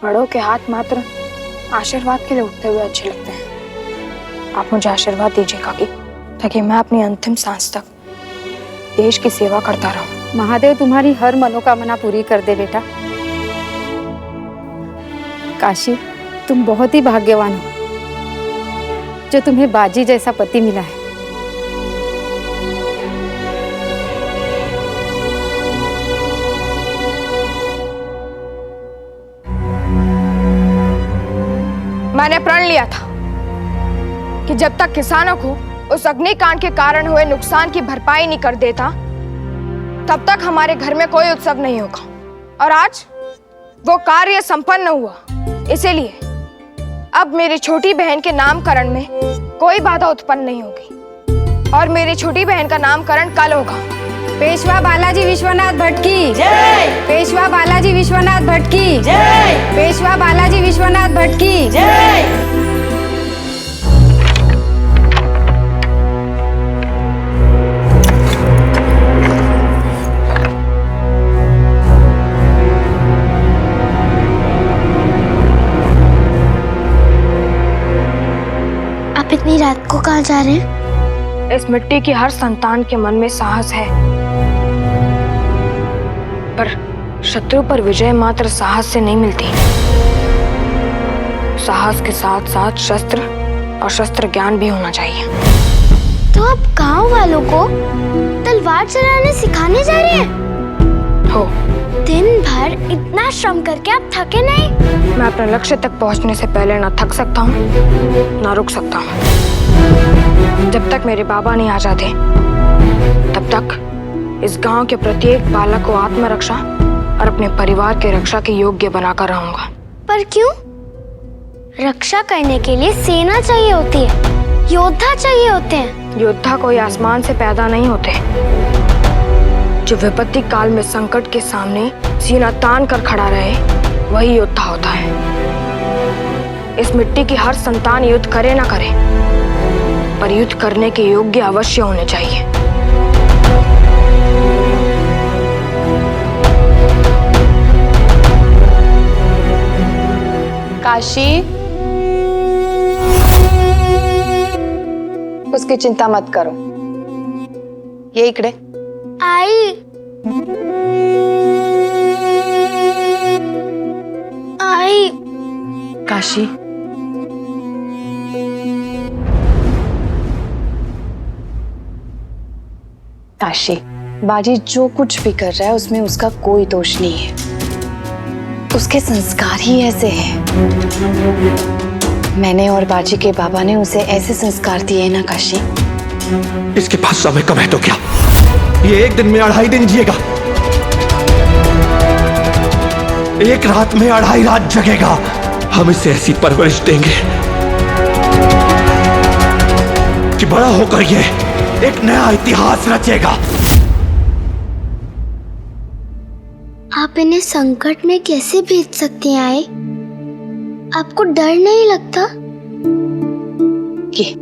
बड़ों के हाथ मात्र आशीर्वाद के लिए उठते हुए अच्छे लगते हैं। आप मुझे आशीर्वाद दीजिए काकी, ताकि मैं अपनी अंतिम सांस तक देश की सेवा करता रहूं। महादेव तुम्हारी हर मनोकामना पूरी कर दे बेटा। काशी, तुम बहुत ही भाग्यवान हो जो तुम्हें बाजी जैसा पति मिला है। मैंने प्रण लिया था कि जब तक किसानों को उस अग्निकांड के कारण हुए नुकसान की भरपाई नहीं कर देता, तब तक हमारे घर में कोई उत्सव नहीं होगा। और आज वो कार्य संपन्न हुआ। इसीलिए अब मेरी छोटी बहन के नामकरण में कोई बाधा उत्पन्न नहीं होगी और मेरी छोटी बहन का नामकरण कल होगा। पेशवा बालाजी विश्वनाथ भट्ट की जय। पेशवा बालाजी विश्वनाथ भट्ट की जय। पेशवा बालाजी विश्वनाथ भट्ट की जय। आप इतनी रात को कहाँ जा रहे हैं? इस मिट्टी की हर संतान के मन में साहस है, पर शत्रु पर विजय मात्र साहस से नहीं मिलती। साहस के साथ साथ शस्त्र और शस्त्र ज्ञान भी होना चाहिए। तो आप गांव वालों को तलवार चलाने सिखाने जा रहे हैं? हो। दिन भर इतना श्रम करके आप थके नहीं? मैं अपने लक्ष्य तक पहुंचने से पहले ना थक सकता हूँ ना रुक सकता हूँ। जब तक मेरे बाबा नहीं आ जाते, तब तक इस गांव के प्रत्येक बालक को आत्मरक्षा और अपने परिवार के रक्षा के योग्य बनाकर रहूंगा। पर क्यों? रक्षा करने के लिए सेना चाहिए होती है, योद्धा चाहिए होते हैं। योद्धा कोई आसमान से पैदा नहीं होते। जो विपत्ति काल में संकट के सामने सीना तान कर खड़ा रहे, वही योद्धा होता है। इस मिट्टी की हर संतान युद्ध करे ना करे, पर युद्ध करने के योग्य अवश्य होने चाहिए। काशी, उसकी चिंता मत करो। ये इकडे। आई आई काशी, काशी, बाजी जो कुछ भी कर रहा है उसमें उसका कोई दोष नहीं है। उसके संस्कार ही ऐसे हैं। मैंने और बाजी के बाबा ने उसे ऐसे संस्कार दिए ना काशी। इसके पास समय कम है तो क्या? ये एक दिन में 2.5 दिन जिएगा, एक रात में 2.5 रात जगेगा। हम इसे ऐसी परवरिश देंगे कि बड़ा होकर ये एक नया इतिहास रचेगा। आप इन्हें संकट में कैसे भेज सकते हैं? आई, आपको डर नहीं लगता? ये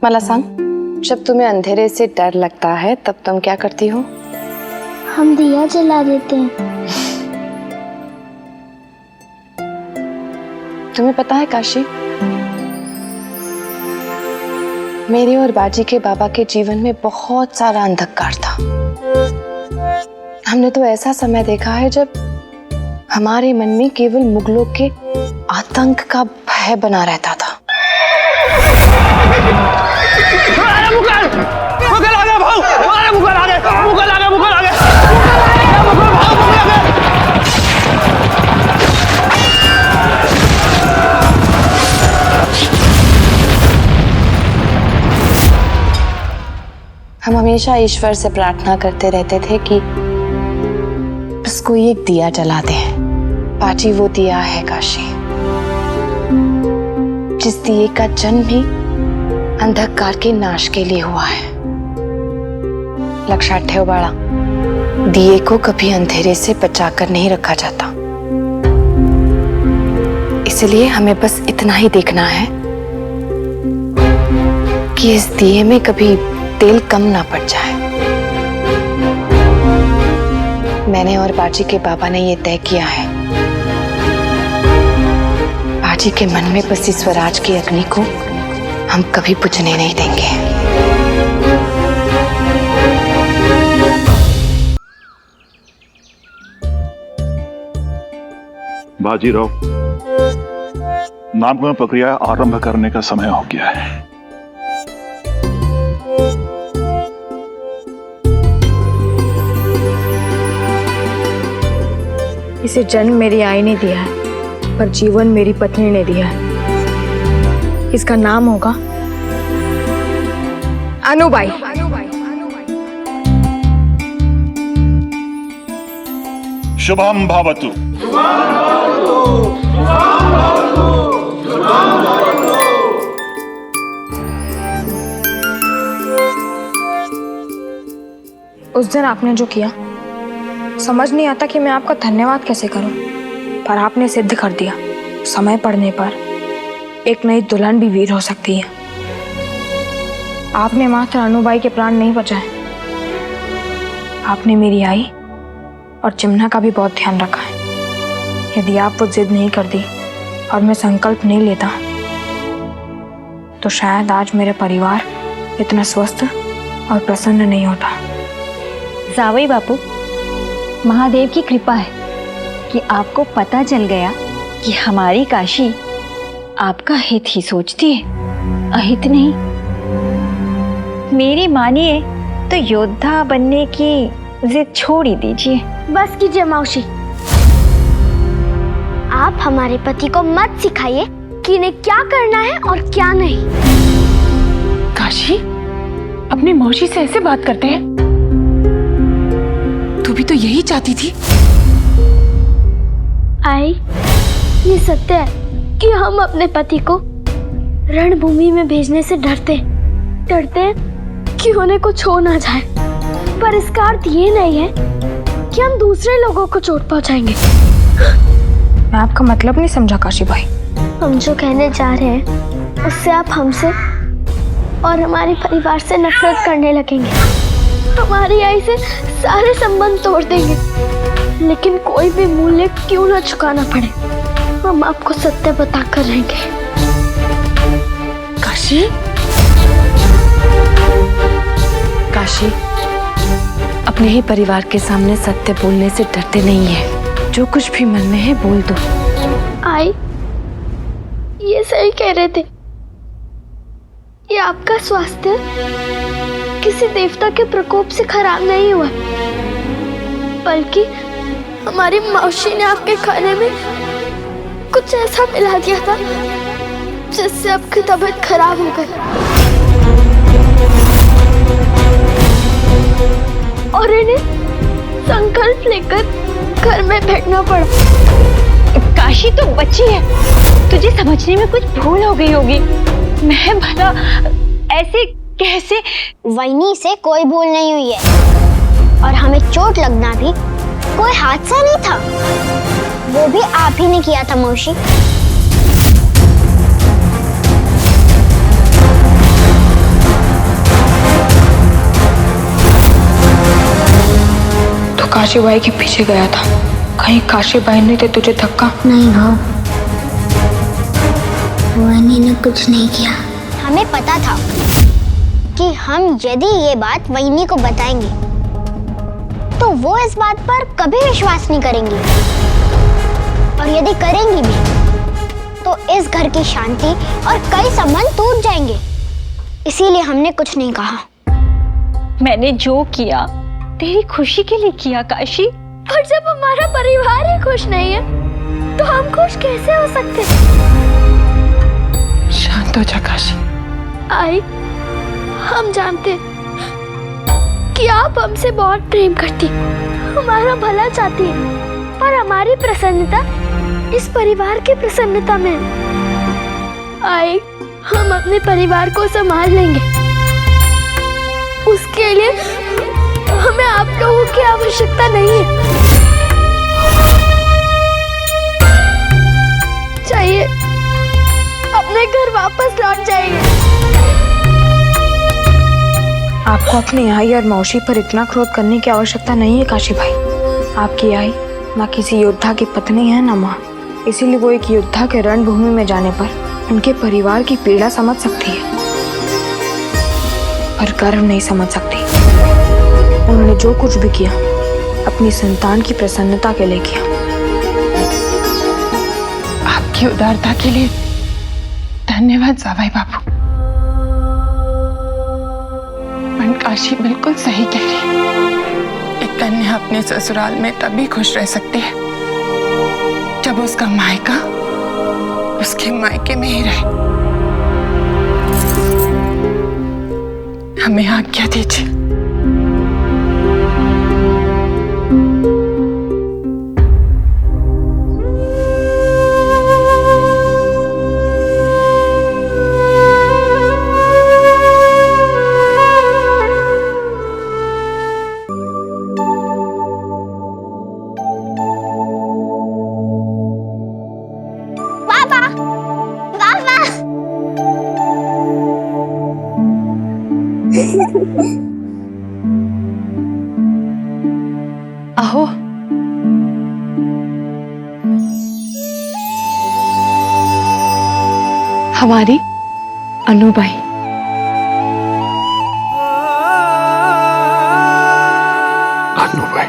मला सांग, जब तुम्हें अंधेरे से डर लगता है तब तुम क्या करती हो? हम दिया जला देते हैं। तुम्हें पता है काशी, मेरे और बाजी के बाबा के जीवन में बहुत सारा अंधकार था। हमने तो ऐसा समय देखा है जब हमारे मन में केवल मुगलों के आतंक का भय बना रहता था। मुगल आ गए भाऊ, हमारे मुगल आ गए, मुगल आ गए, मुगल आ गए, मुगल भाऊ, मुगल आ गए। हम हमेशा ईश्वर से प्रार्थना करते रहते थे कि बस कोई एक दिया जला दे। बाजी वो दिया है काशी, जिस दिए का जन्म भी अंधकार के नाश के लिए हुआ है। लक्षात ठेव बाळा, दिए को कभी अंधेरे से बचाकर नहीं रखा जाता। इसलिए हमें बस इतना ही देखना है कि इस दिए में कभी तेल कम ना पड़ जाए। मैंने और बाजी के बाबा ने ये तय किया है, बाजी के मन में बसी स्वराज की अग्नि को हम कभी बुझने नहीं देंगे। बाजीराव, नामकरण प्रक्रिया आरंभ करने का समय हो गया है। इसे जन्म मेरी आई ने दिया है, पर जीवन मेरी पत्नी ने दिया है। इसका नाम होगा अनुबाई। शुभम भवतु। उस दिन आपने जो किया, समझ नहीं आता कि मैं आपका धन्यवाद कैसे करूं, पर आपने सिद्ध कर दिया समय पड़ने पर एक नई दुल्हन भी वीर हो सकती है। आपने मात्र अनुबाई के प्राण नहीं बचाए, आपने मेरी आई और चिमना का भी बहुत ध्यान रखा है। यदि आप वो जिद नहीं करती और मैं संकल्प नहीं लेता, तो शायद आज मेरा परिवार इतना स्वस्थ और प्रसन्न नहीं होता। जावई बापू, महादेव की कृपा है कि आपको पता चल गया कि हमारी काशी आपका हित ही सोचती है, अहित नहीं। मेरी मानिए तो योद्धा बनने की जिद छोड़ ही दीजिए। बस कीजिए मौसी, आप हमारे पति को मत सिखाइए कि इन्हें क्या करना है और क्या नहीं। काशी, अपनी मौसी से ऐसे बात करते हैं? तू भी तो यही चाहती थी। आई, ये सत्य है कि हम अपने पति को रणभूमि में भेजने से डरते हैं कि उन्हें कुछ हो ना जाए, पर इसका अर्थ ये नहीं है कि हम दूसरे लोगों को चोट पहुंचाएंगे। मैं आपका मतलब नहीं समझा काशी भाई। हम जो कहने जा रहे हैं उससे आप हमसे और हमारे परिवार से नफरत करने लगेंगे, हमारी आई से सारे संबंध तोड़ देंगे, लेकिन कोई भी मूल्य क्यों ना चुकाना पड़े, हम आपको सत्य बताकर रहेंगे। काशी, काशी अपने ही परिवार के सामने सत्य बोलने से डरते नहीं है। जो कुछ भी मन में है बोल दो। आई, ये सही कह रहे थे, ये आपका स्वास्थ्य किसी देवता के प्रकोप से खराब नहीं हुआ, बल्कि हमारी मौसी ने आपके खाने में कुछ ऐसा मिला दिया था जिससे आपकी तबीयत खराब हो गई और इन्हें संकल्प लेकर घर में बैठना पड़ा। काशी तो बच्ची है, तुझे समझने में कुछ भूल हो गई होगी। मैं भला ऐसे कैसे? वैनी से कोई भूल नहीं हुई है और हमें चोट लगना भी कोई हादसा नहीं था, वो भी आप ही ने किया था मौसी। तो काशी भाई के पीछे गया था, कहीं काशी भाई ने तुझे धक्का? नहीं भाव, वैनी ने कुछ नहीं किया। हमें पता था कि हम यदि ये बात वैनी को बताएंगे तो वो इस बात पर कभी विश्वास नहीं करेंगी, और यदि करेंगी भी तो इस घर की शांति और कई संबंध टूट जाएंगे। इसीलिए हमने कुछ नहीं कहा। मैंने जो किया तेरी खुशी के लिए किया काशी। पर जब हमारा परिवार ही खुश नहीं है तो हम खुश कैसे हो सकते? शांत हो जा काशी। आई, हम जानते कि आप हमसे बहुत प्रेम करती, हमारा भला चाहती है, पर हमारी प्रसन्नता इस परिवार की प्रसन्नता में है। आई, हम अपने परिवार को संभाल लेंगे, उसके लिए हमें आप लोगों की आवश्यकता नहीं है। चाहिए अपने घर वापस लौट जाइए। आपको अपनी आई और मौसी पर इतना क्रोध करने की आवश्यकता नहीं है काशी भाई। आपकी आई ना किसी योद्धा की पत्नी है ना माँ, इसीलिए वो एक योद्धा के रणभूमि में जाने पर उनके परिवार की पीड़ा समझ सकती है, पर गर्व नहीं समझ सकती। उन्होंने जो कुछ भी किया अपनी संतान की प्रसन्नता के लिए किया। आपकी उदारता के लिए धन्यवाद जावाई बापू। काशी बिल्कुल सही कह रही है। एक कन्या अपने ससुराल में तभी खुश रह सकती है जब उसका मायका उसके मायके में ही रहे। हमें आज्ञा दीजिए। आहो, हमारी अनुबाई। अनुबाई,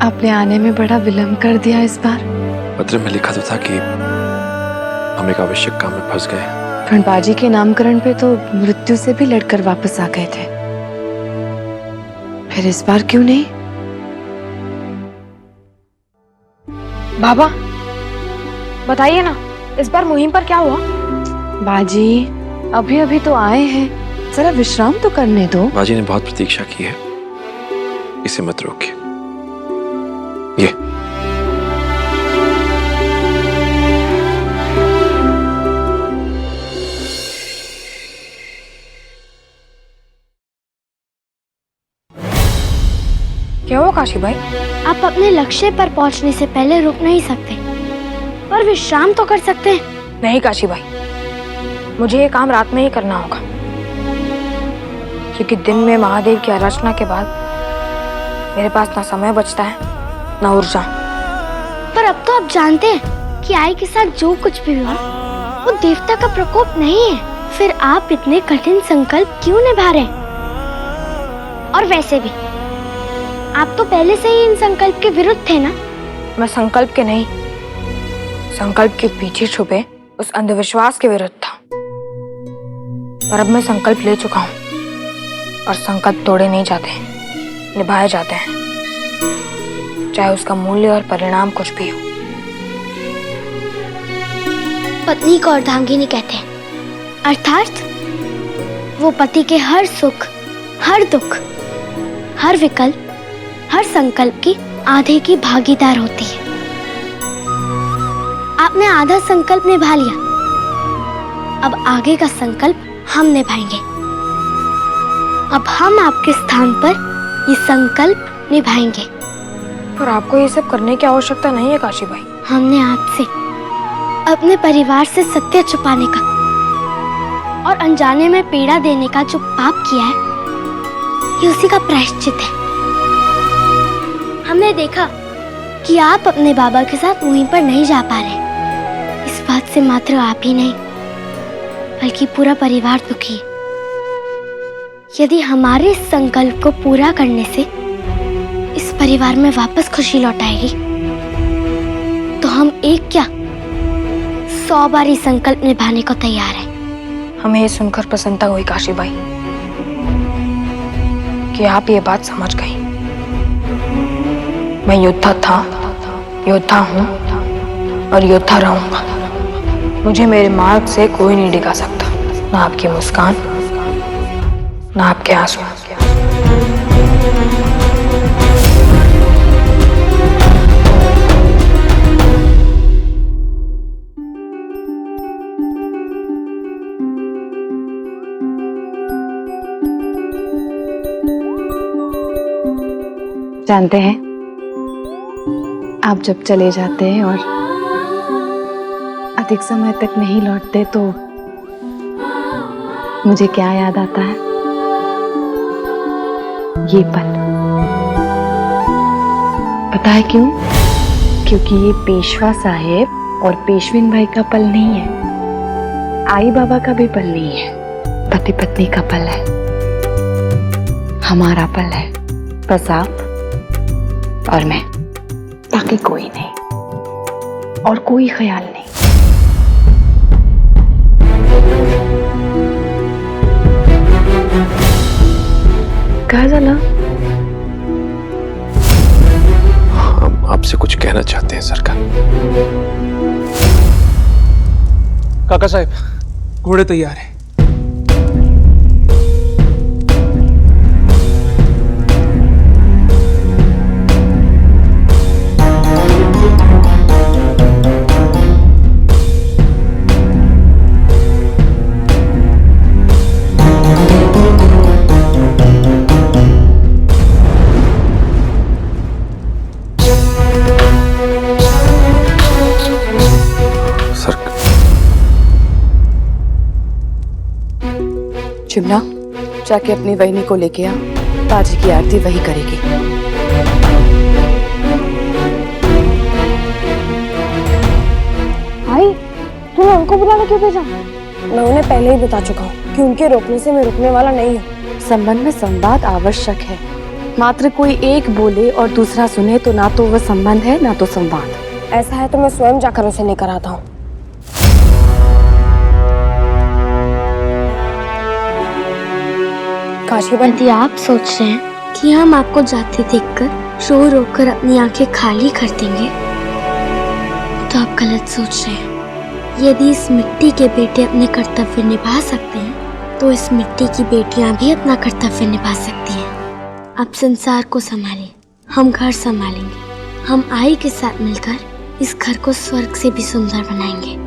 आपने आने में बड़ा विलंब कर दिया इस बार। पत्र में लिखा तो था कि हम एक आवश्यक काम में फंस गए। फणबाजी के नामकरण पे तो मृत्यु से भी लड़कर वापस आ गए थे, फिर इस बार क्यों नहीं? बाबा बताइए ना, इस बार मुहिम पर क्या हुआ? बाजी अभी अभी तो आए हैं, जरा विश्राम तो करने दो। बाजी ने बहुत प्रतीक्षा की है, इसे मत रोकिए। ये क्या हुआ काशी भाई? आप अपने लक्ष्य पर पहुंचने से पहले रुक नहीं सकते, पर विश्राम तो कर सकते हैं। नहीं काशी भाई, मुझे ये काम रात में ही करना होगा, क्योंकि दिन में महादेव की आराधना के बाद मेरे पास ना समय बचता है ना ऊर्जा। पर अब तो आप जानते हैं कि आई के साथ जो कुछ भी हुआ वो देवता का प्रकोप नहीं है, फिर आप इतने कठिन संकल्प क्यों निभा रहे हैं? और वैसे भी आप तो पहले से ही इन संकल्प के विरुद्ध थे ना। मैं संकल्प के नहीं, संकल्प के पीछे छुपे उस अंधविश्वास के विरुद्ध था, पर अब मैं संकल्प ले चुका हूँ और संकल्प तोड़े नहीं जाते, निभाए जाते हैं, चाहे उसका मूल्य और परिणाम कुछ भी हो। पत्नी को अर्धांगिनी कहते हैं, अर्थात वो पति के हर सुख, हर दुख, हर विकल्प, हर संकल्प की आधे की भागीदार होती है। आपने आधा संकल्प निभा लिया, अब आगे का संकल्प हम निभाएंगे। अब हम आपके स्थान पर ये संकल्प निभाएंगे। पर आपको ये सब करने की आवश्यकता नहीं है काशी भाई। हमने आपसे अपने परिवार से सत्य छुपाने का और अनजाने में पीड़ा देने का जो पाप किया है, ये उसी का प्रायश्चित है। हमने देखा कि आप अपने बाबा के साथ मुहिम पर नहीं जा पा रहे। इस बात से मात्र आप ही नहीं बल्कि पूरा परिवार दुखी है। यदि हमारे इस संकल्प को पूरा करने से इस परिवार में वापस खुशी लौट आएगी, तो हम एक क्या 100 बार ये संकल्प निभाने को तैयार हैं। हमें ये सुनकर प्रसन्नता हुई काशी भाई कि आप ये बात समझ गई। मैं योद्धा था, योद्धा हूँ और योद्धा रहूंगा। मुझे मेरे मार्ग से कोई नहीं डिगा सकता, ना आपकी मुस्कान, ना आपके आंसू। जानते हैं, आप जब चले जाते हैं और अधिक समय तक नहीं लौटते तो मुझे क्या याद आता है? ये पल। पता है क्यों? क्योंकि ये पेशवा साहेब और पेशविन भाई का पल नहीं है, आई बाबा का भी पल नहीं है, पति पत्नी का पल है, हमारा पल है। बस आप और मैं, बाकी कोई नहीं और कोई ख्याल नहीं। कहा जाला? हम आपसे कुछ कहना चाहते हैं सरकार। काका साहब, घोड़े तैयार हैं। शिमला, जाके अपनी वहिनी को लेके आ, बाजी की आरती वही करेगी। भाई, तूने उनको बुलाने क्यों भेजा? मैं उन्हें पहले ही बता चुका हूँ कि उनके रोकने से मैं रुकने वाला नहीं हूँ। संबंध में संवाद आवश्यक है, मात्र कोई एक बोले और दूसरा सुने तो ना तो वह संबंध है ना तो संवाद। ऐसा है तो मैं स्वयं जाकर उसे लेकर आता हूँ। यदि आप सोच रहे हैं कि हम आपको जाते देखकर रो रो कर अपनी आंखें खाली कर देंगे, तो आप गलत सोच रहे हैं। यदि इस मिट्टी के बेटे अपने कर्तव्य निभा सकते हैं, तो इस मिट्टी की बेटियां भी अपना कर्तव्य निभा सकती हैं। आप संसार को संभालें, हम घर संभालेंगे। हम आई के साथ मिलकर इस घर को स्वर्ग से भी सुंदर बनाएंगे।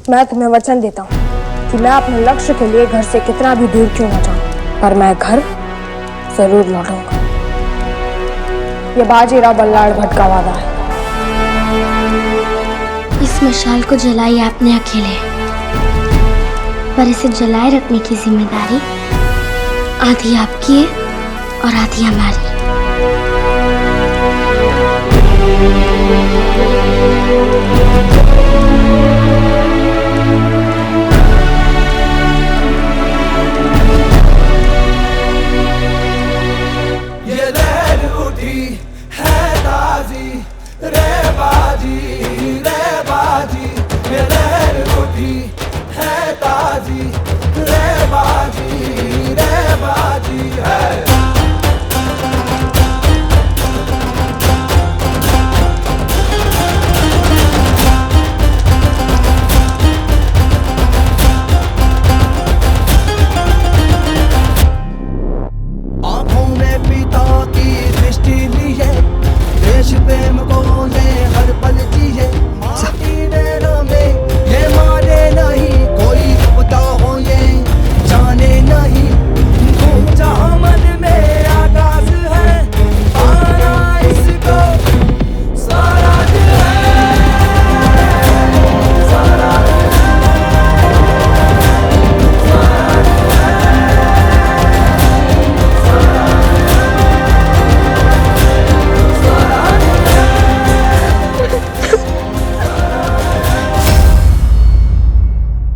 मैं तुम्हें वचन देता हूँ कि मैं अपने लक्ष्य के लिए घर से कितना भी दूर क्यों न जाऊं, पर मैं घर जरूर लौटूंगा। ये बाजीराव बल्लाळ भट्ट का वादा है। इस मशाल को जलाई आपने अकेले, पर इसे जलाए रखने की जिम्मेदारी आधी आपकी है और आधी हमारी।